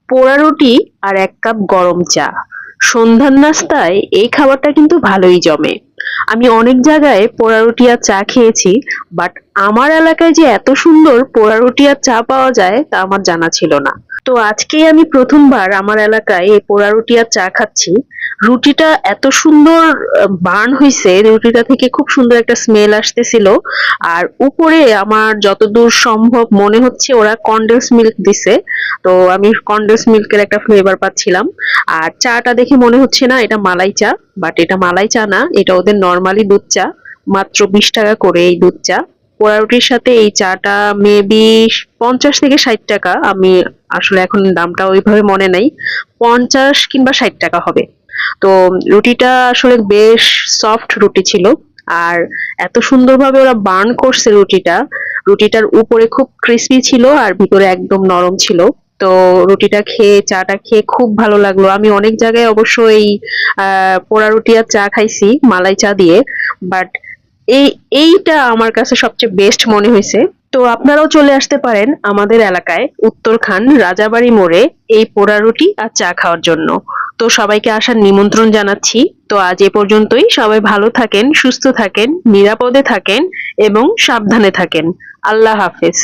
পোড়া রুটি আর ১ কাপ গরম চা। সন্ধ্যার নাস্তায় এই খাবারটা কিন্তু ভালোই জমে। আমি অনেক জায়গায় পোড়া রুটি আর চা খেয়েছি, বাট আমার এলাকায় যে এত সুন্দর পোড়া রুটি আর চা পাওয়া যায় তা আমার জানা ছিল না। তো আজকেই আমি ১ম বার আমার এলাকায় এই পোড়া রুটি আর চা খাচ্ছি। রুটিটা এত সুন্দর বার্ন হইছে, রুটিটা থেকে খুব সুন্দর একটা স্মেল আসতেছিল। আর উপরে আমার যতদূর সম্ভব মনে হচ্ছে ওরা কনডেন্স মিল্ক দিছে। তো আমি কনডেন্স মিল্কের একটা ফ্লেভার পাচ্ছিলাম। আর চাটা দেখে মনে হচ্ছে না এটা মালাই চা, বাট এটা মালাই চা না, এটা ওদের নরমালি দুধ চা। মাত্র ২০ টাকা করে এই দুধ চা। পোড়া রুটির সাথে এই চাটা মেবি ৫০ থেকে ৬০ টাকা। আমি আসলে এখন দামটা ওইভাবে মনে নাই। ৫০ কিংবা ৬০ টাকা হবে। তো রুটিটা আসলে বেশ সফট রুটি ছিল। আর এত সুন্দরভাবে ওরা বার্ন করছে রুটিটা। রুটিটার উপরে খুব ক্রিস্পি ছিল আর ভিতরে একদম নরম ছিল। তো রুটিটা খেয়ে চাটা খেয়ে খুব ভালো লাগলো। আমি অনেক জায়গায় অবশ্য এই পোড়া রুটি আর চা খাইছি মালাই চা দিয়ে, বাট এই এইটা আমার কাছে সবচেয়ে বেস্ট মনে হয়েছে। তো আপনারাও চলে আসতে পারেন আমাদের এলাকায় উত্তরখান রাজাবাড়ি মোড়ে এই পোড়া রুটি আর চা খাওয়ার জন্য। তো সবাইকে আসার নিমন্ত্রণ জানাচ্ছি। তো আজ এ পর্যন্তই। সবাই ভালো থাকেন, সুস্থ থাকেন, নিরাপদে থাকেন এবং সাবধানে থাকেন। আল্লাহ হাফেজ।